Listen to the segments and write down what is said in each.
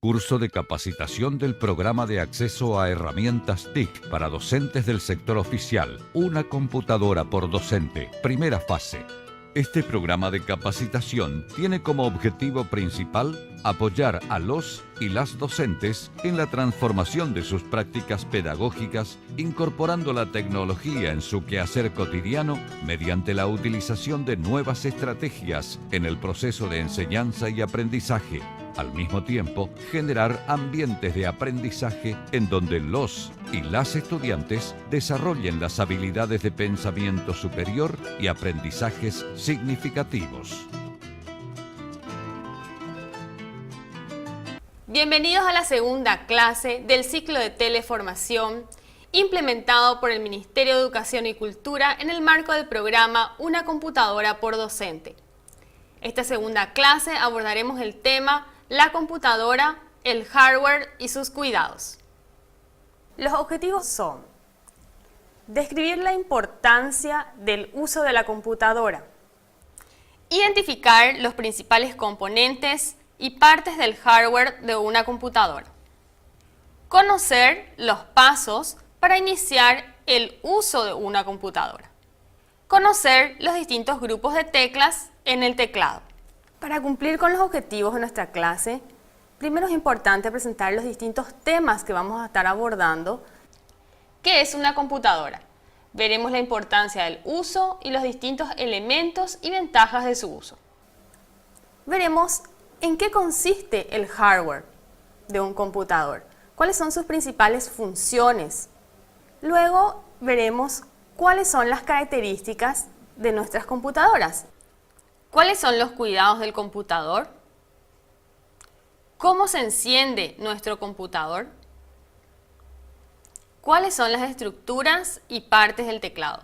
curso de capacitación del programa de acceso a herramientas TIC para docentes del sector oficial, una computadora por docente, primera fase. Este programa de capacitación tiene como objetivo principal apoyar a los y las docentes en la transformación de sus prácticas pedagógicas, incorporando la tecnología en su quehacer cotidiano mediante la utilización de nuevas estrategias en el proceso de enseñanza y aprendizaje. Al mismo tiempo, generar ambientes de aprendizaje en donde los y las estudiantes desarrollen las habilidades de pensamiento superior y aprendizajes significativos. Bienvenidos a la segunda clase del ciclo de teleformación implementado por el Ministerio de Educación y Cultura en el marco del programa Una computadora por docente. Esta segunda clase abordaremos el tema la computadora, el hardware y sus cuidados. Los objetivos son describir la importancia del uso de la computadora, identificar los principales componentes y partes del hardware de una computadora, conocer los pasos para iniciar el uso de una computadora, conocer los distintos grupos de teclas en el teclado. Para cumplir con los objetivos de nuestra clase, primero es importante presentar los distintos temas que vamos a estar abordando. ¿Qué es una computadora? Veremos la importancia del uso y los distintos elementos y ventajas de su uso. Veremos en qué consiste el hardware de un computador, cuáles son sus principales funciones. Luego veremos cuáles son las características de nuestras computadoras. ¿Cuáles son los cuidados del computador? ¿Cómo se enciende nuestro computador? ¿Cuáles son las estructuras y partes del teclado?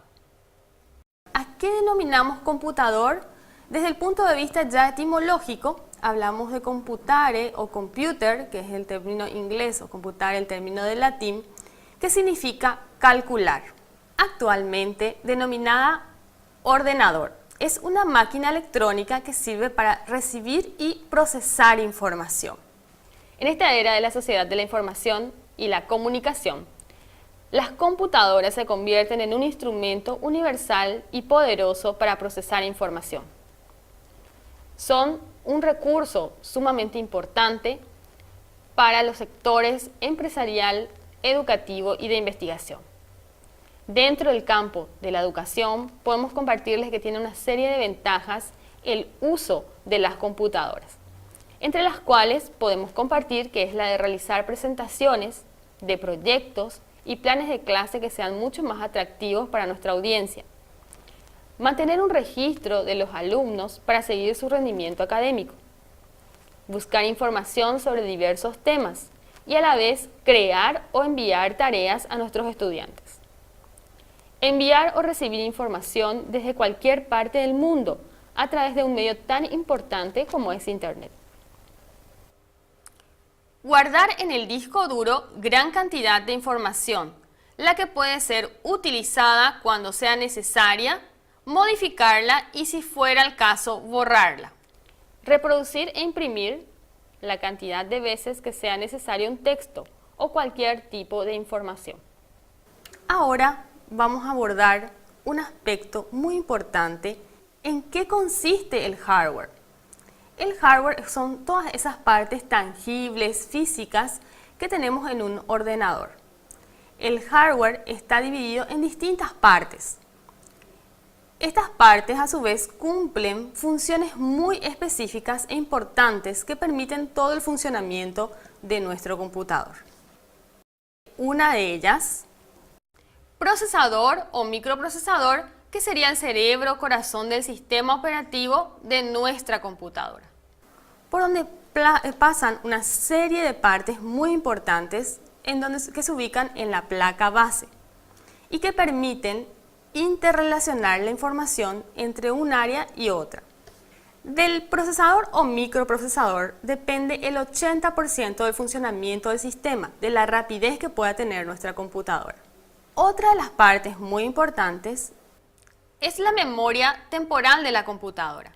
¿A qué denominamos computador? Desde el punto de vista ya etimológico, hablamos de computare o computer, que es el término inglés, o computar el término del latín, que significa calcular. Actualmente denominada ordenador. Es una máquina electrónica que sirve para recibir y procesar información. En esta era de la sociedad de la información y la comunicación, las computadoras se convierten en un instrumento universal y poderoso para procesar información. Son un recurso sumamente importante para los sectores empresarial, educativo y de investigación. Dentro del campo de la educación, podemos compartirles que tiene una serie de ventajas el uso de las computadoras, entre las cuales podemos compartir que es la de realizar presentaciones de proyectos y planes de clase que sean mucho más atractivos para nuestra audiencia. Mantener un registro de los alumnos para seguir su rendimiento académico. Buscar información sobre diversos temas y a la vez crear o enviar tareas a nuestros estudiantes. Enviar o recibir información desde cualquier parte del mundo a través de un medio tan importante como es Internet. Guardar en el disco duro gran cantidad de información, la que puede ser utilizada cuando sea necesaria, modificarla y si fuera el caso, borrarla. Reproducir e imprimir la cantidad de veces que sea necesario un texto o cualquier tipo de información. Ahora vamos a abordar un aspecto muy importante en qué consiste el hardware. El hardware son todas esas partes tangibles, físicas, que tenemos en un ordenador. El hardware está dividido en distintas partes. Estas partes a su vez cumplen funciones muy específicas e importantes que permiten todo el funcionamiento de nuestro computador. Una de ellas, procesador o microprocesador, que sería el cerebro, corazón del sistema operativo de nuestra computadora, por donde pasan una serie de partes muy importantes que se ubican en la placa base y que permiten interrelacionar la información entre un área y otra. Del procesador o microprocesador depende el 80% del funcionamiento del sistema, de la rapidez que pueda tener nuestra computadora. Otra de las partes muy importantes es la memoria temporal de la computadora.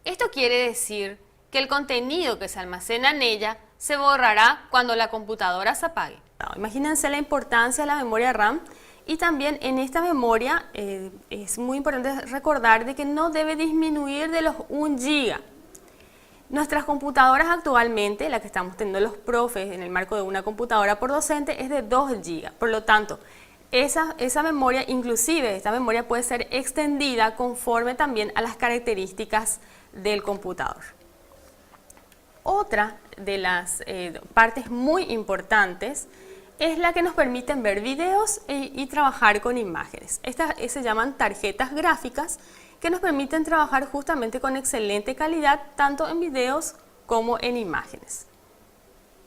Esto quiere decir que el contenido que se almacena en ella se borrará cuando la computadora se apague. Imagínense la importancia de la memoria RAM y también en esta memoria es muy importante recordar de que no debe disminuir de los 1 GB. Nuestras computadoras actualmente, la que estamos teniendo los profes en el marco de una computadora por docente, es de 2 GB. Por lo tanto, esa memoria, inclusive esta memoria puede ser extendida conforme también a las características del computador. Otra de las partes muy importantes es la que nos permiten ver videos y trabajar con imágenes. Estas se llaman tarjetas gráficas que nos permiten trabajar justamente con excelente calidad tanto en videos como en imágenes.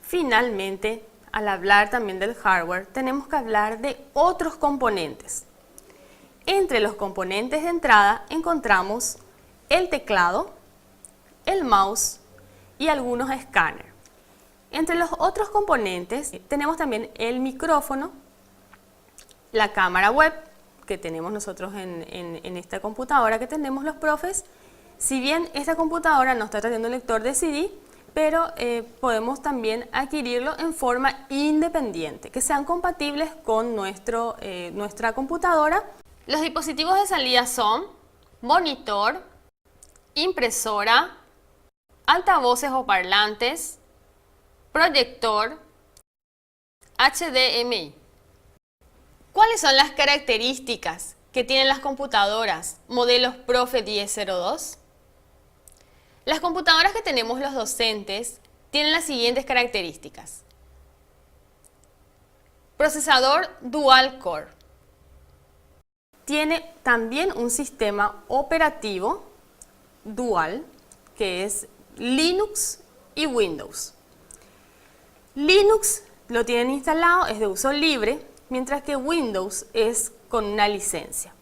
Finalmente, al hablar también del hardware, tenemos que hablar de otros componentes. Entre los componentes de entrada encontramos el teclado, el mouse y algunos escáneres. Entre los otros componentes tenemos también el micrófono, la cámara web que tenemos nosotros en esta computadora que tenemos los profes. Si bien esta computadora no está trayendo lector de CD, pero podemos también adquirirlo en forma independiente, que sean compatibles con nuestra computadora. Los dispositivos de salida son monitor, impresora, altavoces o parlantes, proyector, HDMI. ¿Cuáles son las características que tienen las computadoras modelos Profe 1002? Las computadoras que tenemos los docentes tienen las siguientes características. Procesador Dual Core. Tiene también un sistema operativo dual que es Linux y Windows. Linux lo tienen instalado, es de uso libre, mientras que Windows es con una licencia.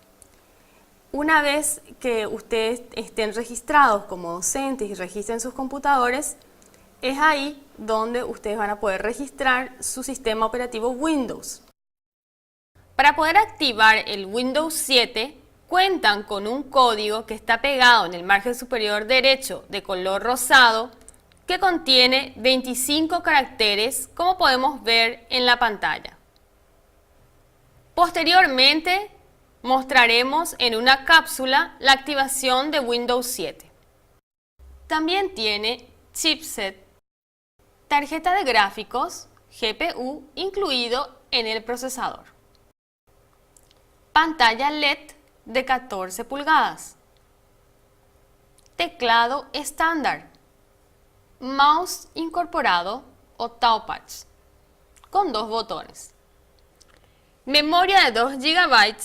Una vez que ustedes estén registrados como docentes y registren sus computadores, es ahí donde ustedes van a poder registrar su sistema operativo Windows. Para poder activar el Windows 7, cuentan con un código que está pegado en el margen superior derecho de color rosado que contiene 25 caracteres, como podemos ver en la pantalla. Posteriormente, mostraremos en una cápsula la activación de Windows 7. También tiene chipset, tarjeta de gráficos, GPU incluido en el procesador. Pantalla LED de 14 pulgadas. Teclado estándar. Mouse incorporado o touchpad con 2 botones. Memoria de 2 GB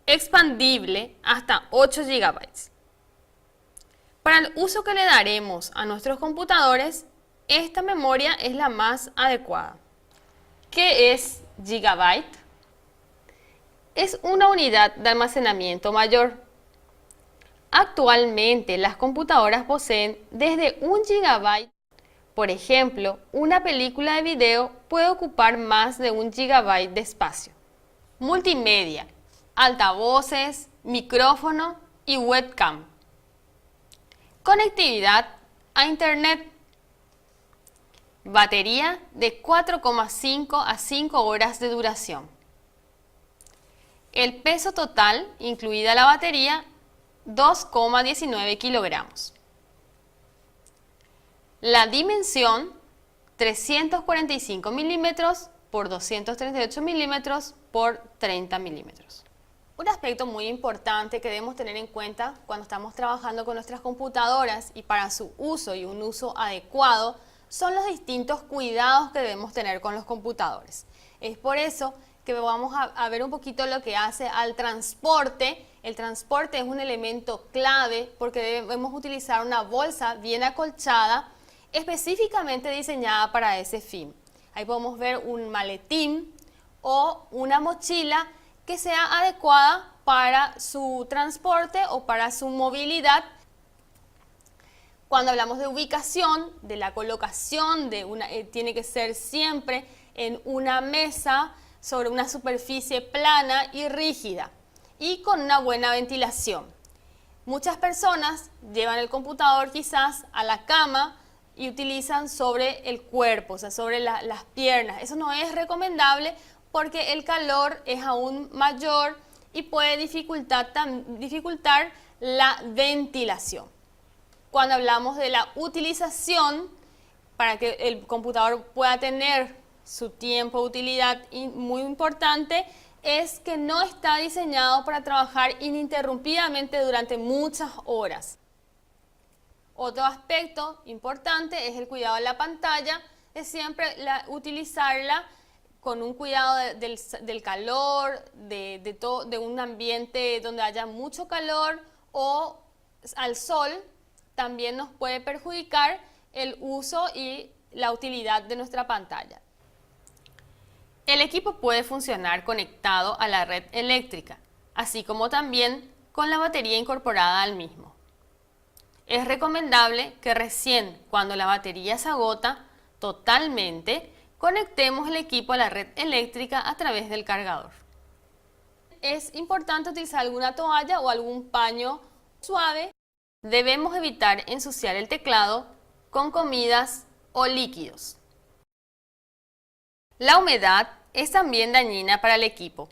expandible hasta 8 GB. Para el uso que le daremos a nuestros computadores, esta memoria es la más adecuada. ¿Qué es gigabyte? Es una unidad de almacenamiento mayor. Actualmente las computadoras poseen desde 1 GB. Por ejemplo, una película de video puede ocupar más de 1 GB de espacio. Multimedia, altavoces, micrófono y webcam. Conectividad a Internet. Batería de 4,5 a 5 horas de duración. El peso total, incluida la batería, 2,19 kilogramos. La dimensión, 345 milímetros por 238 milímetros por 30 milímetros. Un aspecto muy importante que debemos tener en cuenta cuando estamos trabajando con nuestras computadoras y para su uso y un uso adecuado son los distintos cuidados que debemos tener con los computadores. Es por eso que vamos a ver un poquito lo que hace al transporte. El transporte es un elemento clave porque debemos utilizar una bolsa bien acolchada, específicamente diseñada para ese fin. Ahí podemos ver un maletín o una mochila que sea adecuada para su transporte o para su movilidad. Cuando hablamos de ubicación, de la colocación, tiene que ser siempre en una mesa sobre una superficie plana y rígida y con una buena ventilación. Muchas personas llevan el computador quizás a la cama y utilizan sobre el cuerpo, o sea, sobre las piernas. Eso no es recomendable porque el calor es aún mayor y puede dificultar la ventilación. Cuando hablamos de la utilización, para que el computador pueda tener su tiempo de utilidad muy importante, es que no está diseñado para trabajar ininterrumpidamente durante muchas horas. Otro aspecto importante es el cuidado de la pantalla, es siempre utilizarla con un cuidado del calor, de un ambiente donde haya mucho calor o al sol. También nos puede perjudicar el uso y la utilidad de nuestra pantalla. El equipo puede funcionar conectado a la red eléctrica, así como también con la batería incorporada al mismo. Es recomendable que recién cuando la batería se agota totalmente, conectemos el equipo a la red eléctrica a través del cargador. Es importante utilizar alguna toalla o algún paño suave. Debemos evitar ensuciar el teclado con comidas o líquidos. La humedad es también dañina para el equipo.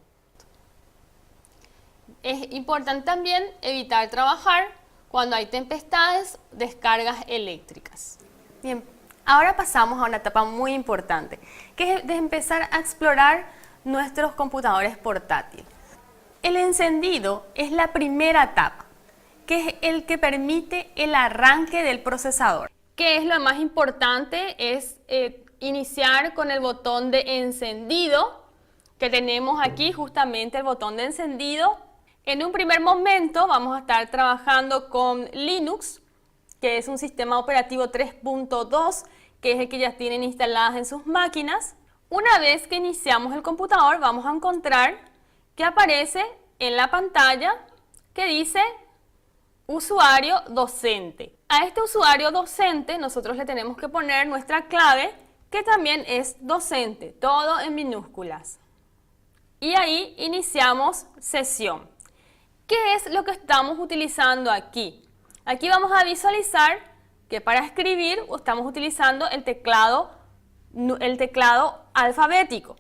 Es importante también evitar trabajar cuando hay tempestades, descargas eléctricas. Bien, ahora pasamos a una etapa muy importante, que es de empezar a explorar nuestros computadores portátiles. El encendido es la primera etapa, que es el que permite el arranque del procesador. ¿Qué es lo más importante? Es iniciar con el botón de encendido, que tenemos aquí justamente el botón de encendido. En un primer momento vamos a estar trabajando con Linux, que es un sistema operativo 3.2, que es el que ya tienen instaladas en sus máquinas. Una vez que iniciamos el computador, vamos a encontrar que aparece en la pantalla que dice usuario docente. A este usuario docente nosotros le tenemos que poner nuestra clave, que también es docente, todo en minúsculas. Y ahí iniciamos sesión. ¿Qué es lo que estamos utilizando aquí? Aquí vamos a visualizar que para escribir estamos utilizando el teclado alfabético.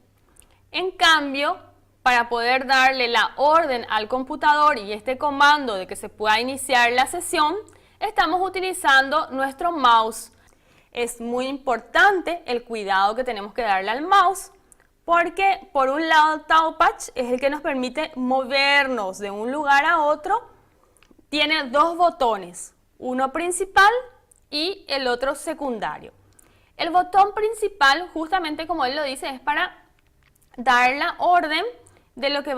En cambio, para poder darle la orden al computador y este comando de que se pueda iniciar la sesión, estamos utilizando nuestro mouse. Es muy importante el cuidado que tenemos que darle al mouse, porque por un lado el touchpad es el que nos permite movernos de un lugar a otro. Tiene dos botones, uno principal y el otro secundario. El botón principal, justamente como él lo dice, es para dar la orden de lo que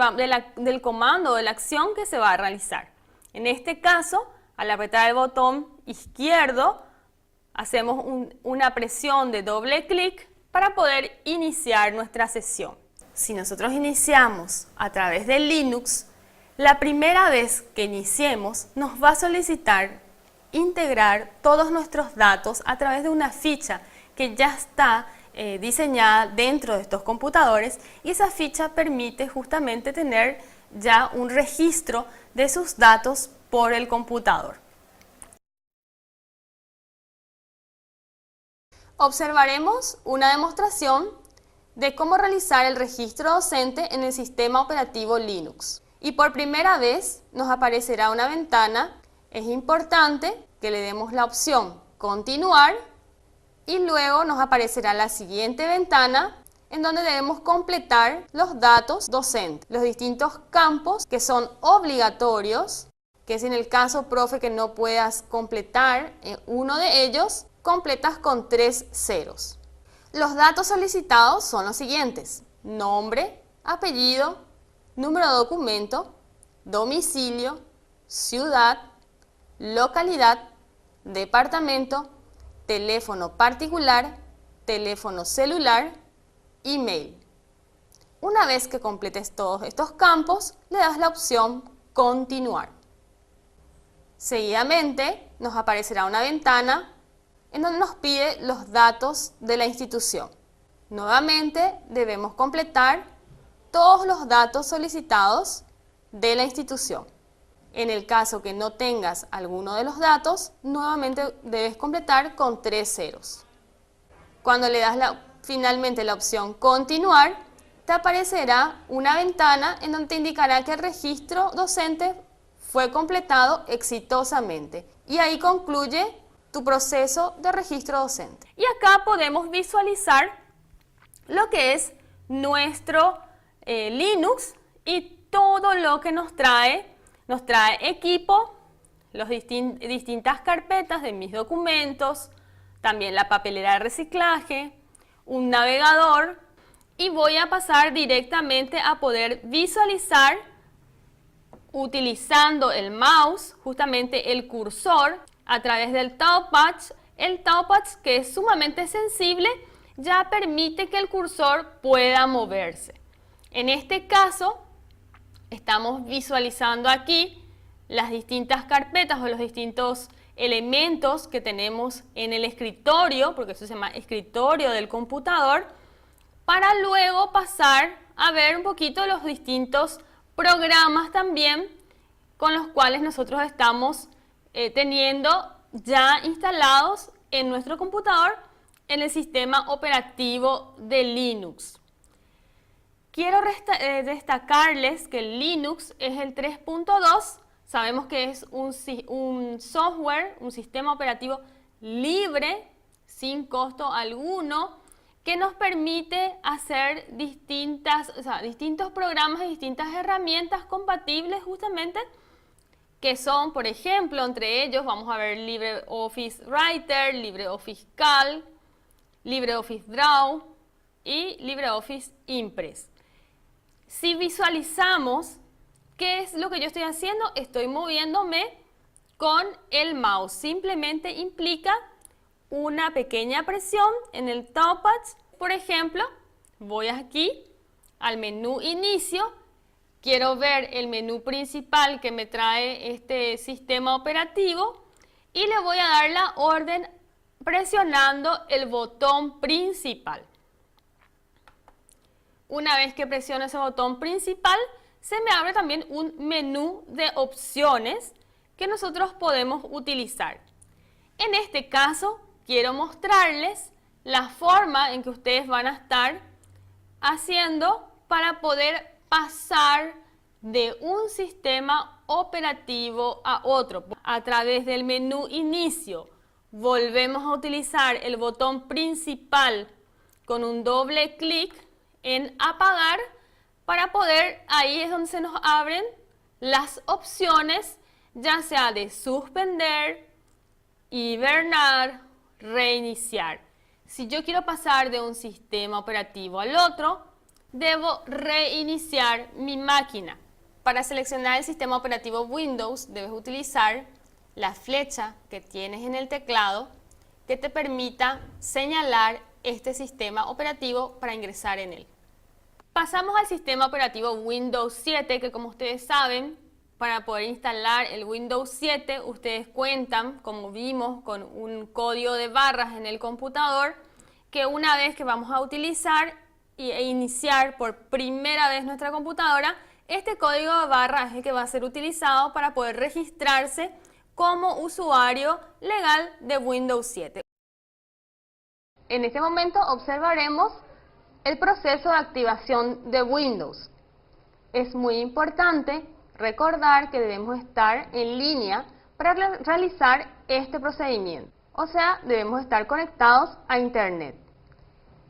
del comando o de la acción que se va a realizar. En este caso, al apretar el botón izquierdo, hacemos una presión de doble clic para poder iniciar nuestra sesión. Si nosotros iniciamos a través de Linux, la primera vez que iniciemos nos va a solicitar integrar todos nuestros datos a través de una ficha que ya está diseñada dentro de estos computadores, y esa ficha permite justamente tener ya un registro de sus datos por el computador. Observaremos una demostración de cómo realizar el registro docente en el sistema operativo Linux. Y por primera vez nos aparecerá una ventana. Es importante que le demos la opción Continuar y luego nos aparecerá la siguiente ventana en donde debemos completar los datos docentes, los distintos campos que son obligatorios, que si en el caso, profe, que no puedas completar uno de ellos, completas con 3 ceros. Los datos solicitados son los siguientes: nombre, apellido, número de documento, domicilio, ciudad, localidad, departamento, teléfono particular, teléfono celular, email. Una vez que completes todos estos campos, le das la opción Continuar. Seguidamente nos aparecerá una ventana en donde nos pide los datos de la institución. Nuevamente debemos completar todos los datos solicitados de la institución. En el caso que no tengas alguno de los datos, nuevamente debes completar con 3 ceros. Cuando le das finalmente la opción continuar, te aparecerá una ventana en donde te indicará que el registro docente fue completado exitosamente. Y ahí concluye tu proceso de registro docente. Y acá podemos visualizar lo que es nuestro Linux y todo lo que nos trae equipo, las distintas carpetas de mis documentos, también la papelera de reciclaje, un navegador, y voy a pasar directamente a poder visualizar utilizando el mouse, justamente el cursor, a través del touchpad. El touchpad, que es sumamente sensible, ya permite que el cursor pueda moverse. En este caso, estamos visualizando aquí las distintas carpetas o los distintos elementos que tenemos en el escritorio, porque eso se llama escritorio del computador, para luego pasar a ver un poquito los distintos programas también con los cuales nosotros estamos teniendo ya instalados en nuestro computador en el sistema operativo de Linux. Quiero destacarles que el Linux es el 3.2, sabemos que es un software, un sistema operativo libre, sin costo alguno, que nos permite hacer distintos programas y distintas herramientas compatibles justamente, que son, por ejemplo, entre ellos vamos a ver LibreOffice Writer, LibreOffice Calc, LibreOffice Draw y LibreOffice Impress. Si visualizamos qué es lo que yo estoy haciendo, estoy moviéndome con el mouse. Simplemente implica una pequeña presión en el touchpad. Por ejemplo, voy aquí al menú inicio, quiero ver el menú principal que me trae este sistema operativo y le voy a dar la orden presionando el botón principal. Una vez que presiono ese botón principal, se me abre también un menú de opciones que nosotros podemos utilizar. En este caso, quiero mostrarles la forma en que ustedes van a estar haciendo para poder pasar de un sistema operativo a otro. A través del menú inicio, volvemos a utilizar el botón principal con un doble clic en apagar para poder, ahí es donde se nos abren las opciones, ya sea de suspender, hibernar, reiniciar. Si yo quiero pasar de un sistema operativo al otro, debo reiniciar mi máquina. Para seleccionar el sistema operativo Windows, debes utilizar la flecha que tienes en el teclado que te permita señalar este sistema operativo para ingresar en él. Pasamos al sistema operativo Windows 7, que como ustedes saben, para poder instalar el Windows 7, ustedes cuentan, como vimos, con un código de barras en el computador, que una vez que vamos a utilizar e iniciar por primera vez nuestra computadora, este código de barras es el que va a ser utilizado para poder registrarse como usuario legal de Windows 7. En este momento observaremos el proceso de activación de Windows. Es muy importante recordar que debemos estar en línea para realizar este procedimiento. O sea, debemos estar conectados a Internet.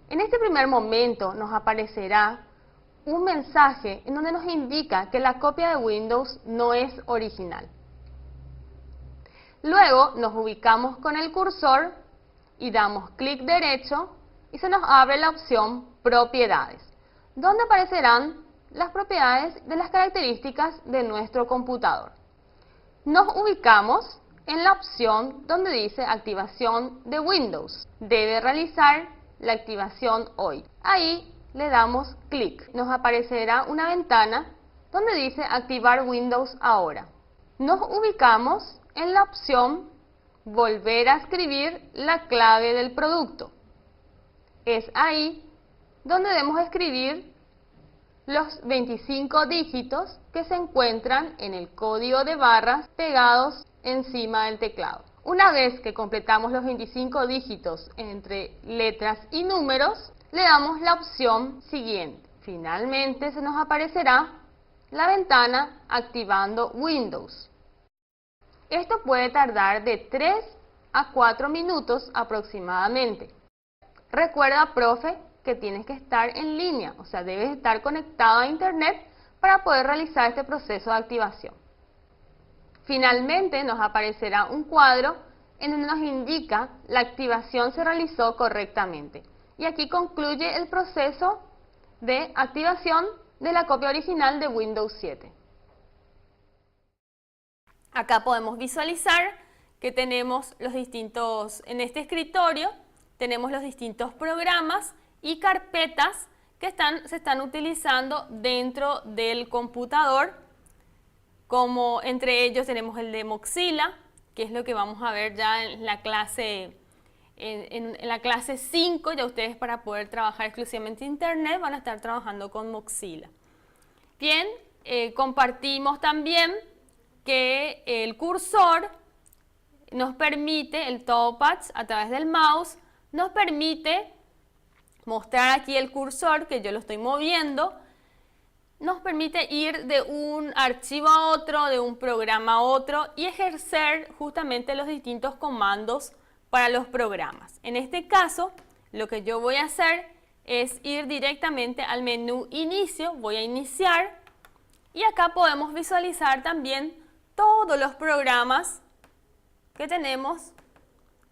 En este primer momento nos aparecerá un mensaje en donde nos indica que la copia de Windows no es original. Luego nos ubicamos con el cursor y damos clic derecho y se nos abre la opción Propiedades, donde aparecerán las propiedades de las características de nuestro computador. Nos ubicamos en la opción donde dice Activación de Windows. Debe realizar la activación hoy. Ahí le damos clic. Nos aparecerá una ventana donde dice Activar Windows ahora. Nos ubicamos en la opción Volver a escribir la clave del producto. Es ahí donde debemos escribir los 25 dígitos que se encuentran en el código de barras pegados encima del teclado. Una vez que completamos los 25 dígitos entre letras y números, le damos la opción siguiente. Finalmente se nos aparecerá la ventana activando Windows. Esto puede tardar de 3 a 4 minutos aproximadamente. Recuerda, profe, que tienes que estar en línea, o sea, debes estar conectado a internet para poder realizar este proceso de activación. Finalmente nos aparecerá un cuadro en donde nos indica la activación se realizó correctamente. Y aquí concluye el proceso de activación de la copia original de Windows 7. Acá podemos visualizar que tenemos los distintos, en este escritorio, tenemos los distintos programas y carpetas que se están utilizando dentro del computador, como entre ellos tenemos el de Mozilla, que es lo que vamos a ver ya en la clase, en la clase 5, ya ustedes para poder trabajar exclusivamente en internet van a estar trabajando con Mozilla. Bien, compartimos también que el cursor nos permite, el touchpad a través del mouse, nos permite mostrar aquí el cursor, que yo lo estoy moviendo, nos permite ir de un archivo a otro, de un programa a otro y ejercer justamente los distintos comandos para los programas. En este caso, lo que yo voy a hacer es ir directamente al menú Inicio, voy a iniciar y acá podemos visualizar también todos los programas que tenemos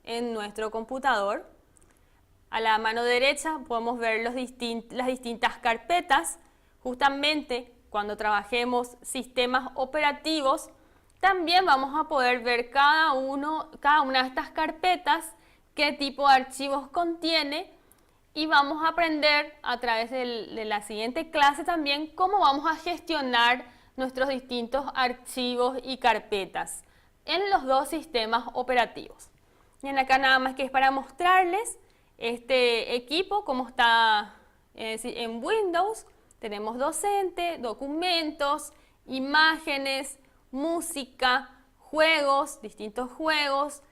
en nuestro computador. A la mano derecha podemos ver las distintas carpetas. Justamente cuando trabajemos sistemas operativos, también vamos a poder ver cada una de estas carpetas, qué tipo de archivos contiene, y vamos a aprender a través de la siguiente clase también cómo vamos a gestionar nuestros distintos archivos y carpetas en los dos sistemas operativos. Y acá nada más que es para mostrarles este equipo, cómo está en Windows. Tenemos docente, documentos, imágenes, música, juegos, distintos juegos,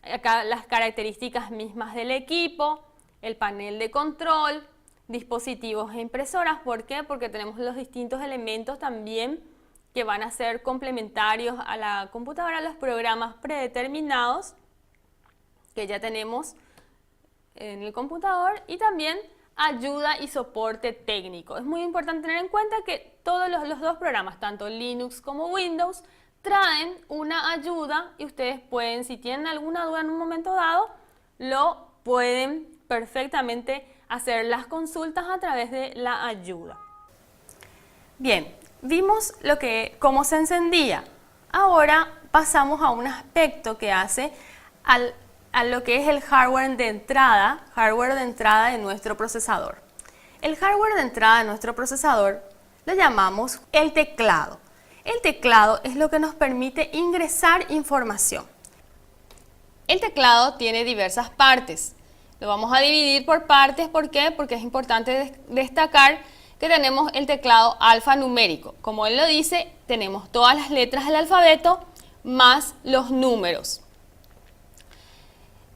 acá las características mismas del equipo, el panel de control, dispositivos e impresoras. ¿Por qué? Porque tenemos los distintos elementos también que van a ser complementarios a la computadora, los programas predeterminados que ya tenemos en el computador, y también ayuda y soporte técnico. Es muy importante tener en cuenta que todos los dos programas, tanto Linux como Windows, traen una ayuda y ustedes pueden, si tienen alguna duda en un momento dado, lo pueden perfectamente hacer las consultas a través de la ayuda. Bien, vimos cómo se encendía. Ahora pasamos a un aspecto que hace a lo que es el hardware de entrada de nuestro procesador. El hardware de entrada de nuestro procesador lo llamamos el teclado. El teclado es lo que nos permite ingresar información. El teclado tiene diversas partes. Lo vamos a dividir por partes. ¿Por qué? Porque es importante destacar que tenemos el teclado alfanumérico. Como él lo dice, tenemos todas las letras del alfabeto más los números.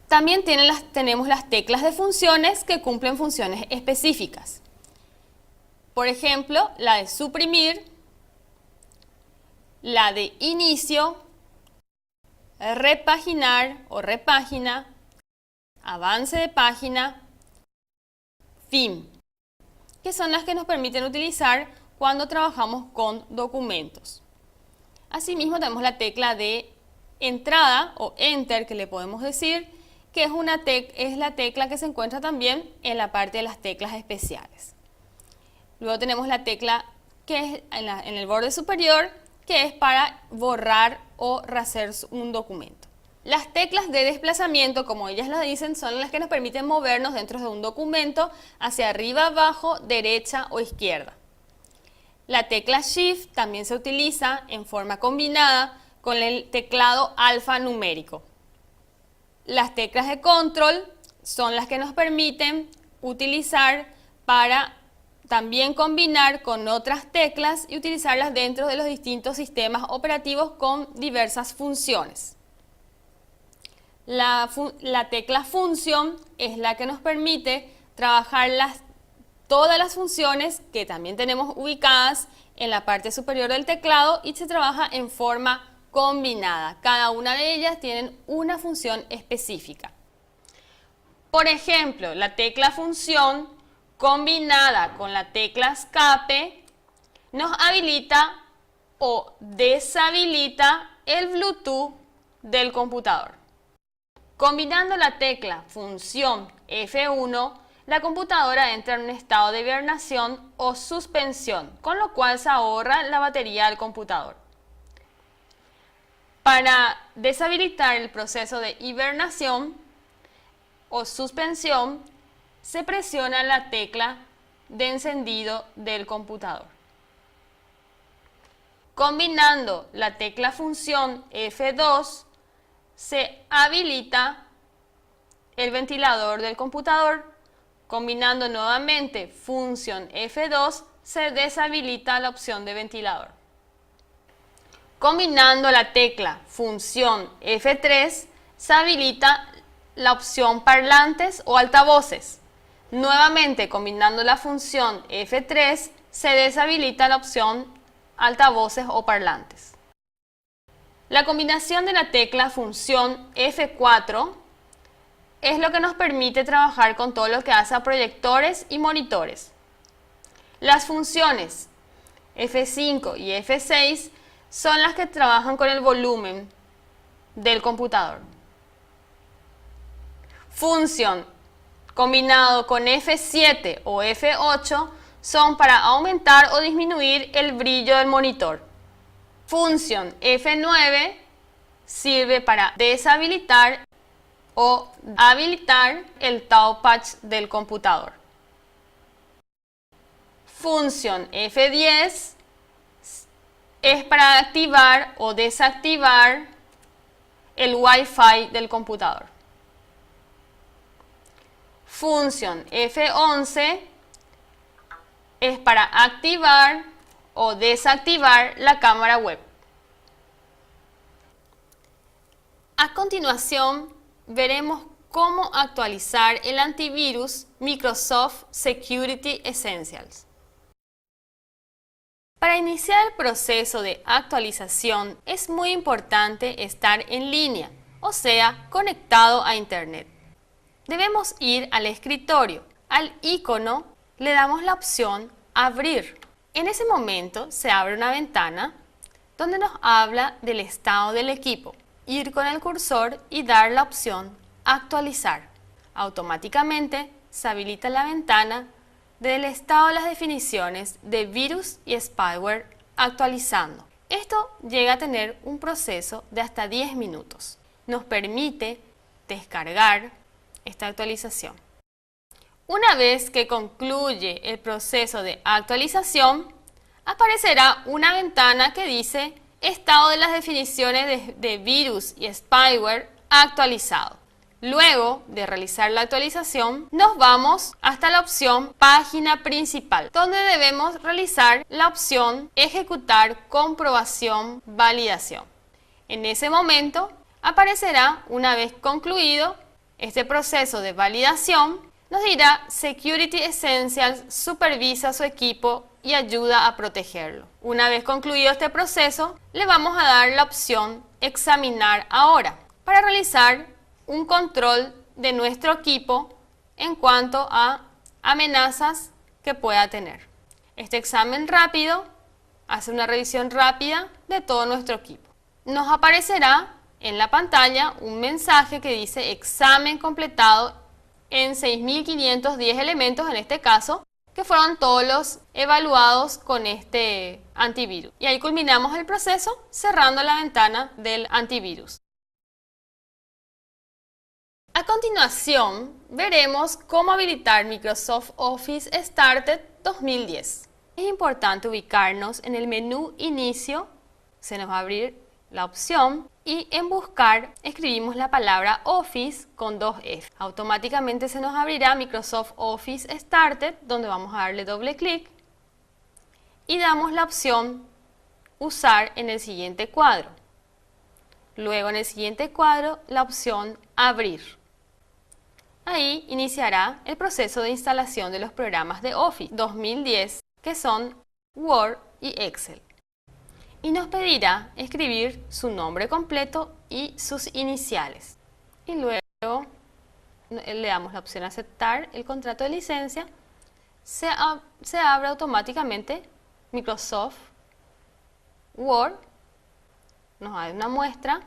También tenemos las teclas de funciones que cumplen funciones específicas. Por ejemplo, la de suprimir, la de inicio, repaginar o repágina, avance de página, fin, que son las que nos permiten utilizar cuando trabajamos con documentos. Asimismo tenemos la tecla de entrada o enter, que le podemos decir, que es la tecla que se encuentra también en la parte de las teclas especiales. Luego tenemos la tecla que es en el borde superior, que es para borrar o rehacer un documento. Las teclas de desplazamiento, como ellas lo dicen, son las que nos permiten movernos dentro de un documento hacia arriba, abajo, derecha o izquierda. La tecla Shift también se utiliza en forma combinada con el teclado alfanumérico. Las teclas de control son las que nos permiten utilizar para también combinar con otras teclas y utilizarlas dentro de los distintos sistemas operativos con diversas funciones. La tecla función es la que nos permite trabajar todas las funciones que también tenemos ubicadas en la parte superior del teclado y se trabaja en forma combinada. Cada una de ellas tiene una función específica. Por ejemplo, la tecla función combinada con la tecla escape nos habilita o deshabilita el Bluetooth del computador. Combinando la tecla función F1, la computadora entra en un estado de hibernación o suspensión, con lo cual se ahorra la batería del computador. Para deshabilitar el proceso de hibernación o suspensión, se presiona la tecla de encendido del computador. Combinando la tecla función F2, se habilita el ventilador del computador. Combinando nuevamente función F2, se deshabilita la opción de ventilador. Combinando la tecla función F3, se habilita la opción parlantes o altavoces. Nuevamente, combinando la función F3, se deshabilita la opción altavoces o parlantes. La combinación de la tecla función F4 es lo que nos permite trabajar con todo lo que hace a proyectores y monitores. Las funciones F5 y F6 son las que trabajan con el volumen del computador. Función combinado con F7 o F8 son para aumentar o disminuir el brillo del monitor. Función F9 sirve para deshabilitar o habilitar el touchpad del computador. Función F10 es para activar o desactivar el Wi-Fi del computador. Función F11 es para activar o desactivar la cámara web. A continuación, veremos cómo actualizar el antivirus Microsoft Security Essentials. Para iniciar el proceso de actualización es muy importante estar en línea, o sea, conectado a Internet. Debemos ir al escritorio. Al icono le damos la opción Abrir. En ese momento se abre una ventana donde nos habla del estado del equipo. Ir con el cursor y dar la opción Actualizar. Automáticamente se habilita la ventana del estado de las definiciones de virus y spyware actualizando. Esto llega a tener un proceso de hasta 10 minutos. Nos permite descargar esta actualización. Una vez que concluye el proceso de actualización, aparecerá una ventana que dice Estado de las definiciones de virus y spyware actualizado. Luego de realizar la actualización, nos vamos hasta la opción Página principal, donde debemos realizar la opción Ejecutar comprobación validación. En ese momento aparecerá, una vez concluido este proceso de validación, nos dirá Security Essentials supervisa su equipo y ayuda a protegerlo. Una vez concluido este proceso, le vamos a dar la opción Examinar ahora para realizar un control de nuestro equipo en cuanto a amenazas que pueda tener. Este examen rápido hace una revisión rápida de todo nuestro equipo. Nos aparecerá en la pantalla un mensaje que dice examen completado en 6.510 elementos, en este caso, que fueron todos los evaluados con este antivirus. Y ahí culminamos el proceso cerrando la ventana del antivirus. A continuación, veremos cómo habilitar Microsoft Office Started 2010. Es importante ubicarnos en el menú Inicio. Se nos va a abrir la opción y en buscar escribimos la palabra Office con 2F. Automáticamente se nos abrirá Microsoft Office Started, donde vamos a darle doble clic y damos la opción Usar en el siguiente cuadro. Luego en el siguiente cuadro la opción Abrir. Ahí iniciará el proceso de instalación de los programas de Office 2010, que son Word y Excel. Y nos pedirá escribir su nombre completo y sus iniciales. Y luego le damos la opción Aceptar el contrato de licencia. Se abre automáticamente Microsoft Word, nos da una muestra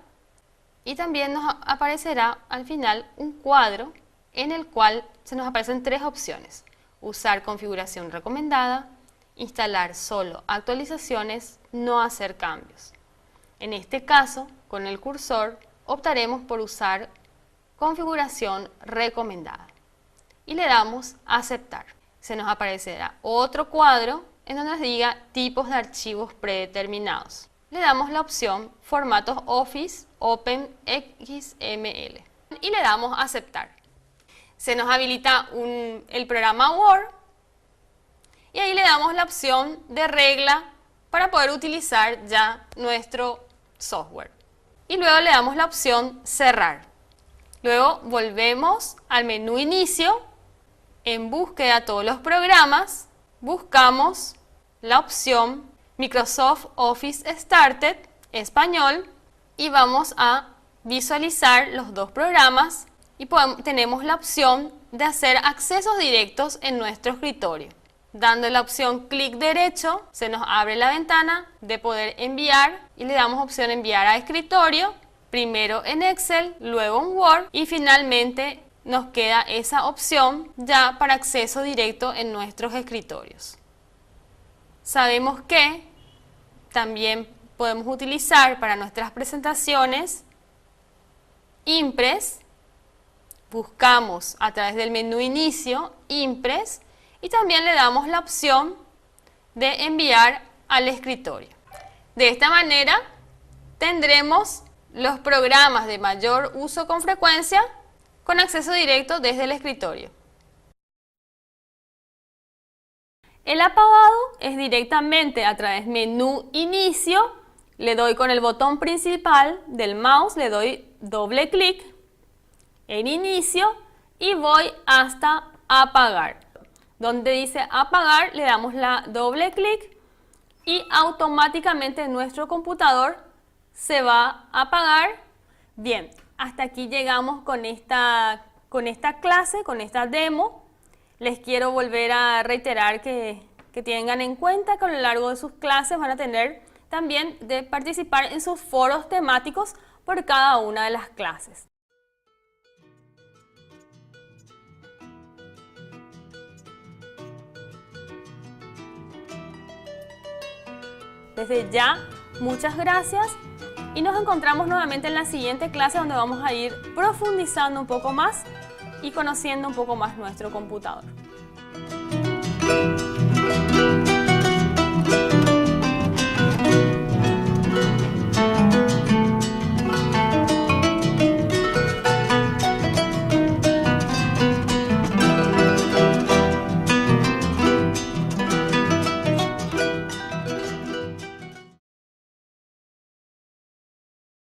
y también nos aparecerá al final un cuadro en el cual se nos aparecen 3 opciones: usar configuración recomendada, instalar solo actualizaciones, no hacer cambios. En este caso, con el cursor, optaremos por usar configuración recomendada y le damos a aceptar. Se nos aparecerá otro cuadro en donde nos diga tipos de archivos predeterminados. Le damos la opción formatos Office Open XML y le damos a aceptar. Se nos habilita el programa Word y ahí le damos la opción de regla para poder utilizar ya nuestro software. Y luego le damos la opción cerrar. Luego volvemos al menú inicio, en búsqueda de todos los programas, buscamos la opción Microsoft Office Started español y vamos a visualizar los 2 programas y tenemos la opción de hacer accesos directos en nuestro escritorio. Dando la opción clic derecho, se nos abre la ventana de poder enviar y le damos opción enviar a escritorio, primero en Excel, luego en Word y finalmente nos queda esa opción ya para acceso directo en nuestros escritorios. Sabemos que también podemos utilizar para nuestras presentaciones Impress, buscamos a través del menú inicio Impress y también le damos la opción de enviar al escritorio. De esta manera tendremos los programas de mayor uso con frecuencia con acceso directo desde el escritorio. El apagado es directamente a través del menú inicio, le doy con el botón principal del mouse, le doy doble clic en inicio y voy hasta apagar. Donde dice apagar le damos la doble clic y automáticamente nuestro computador se va a apagar. Bien, hasta aquí llegamos con esta clase, con esta demo. Les quiero volver a reiterar que tengan en cuenta que a lo largo de sus clases van a tener también de participar en sus foros temáticos por cada una de las clases. Desde ya, muchas gracias y nos encontramos nuevamente en la siguiente clase donde vamos a ir profundizando un poco más y conociendo un poco más nuestro computador.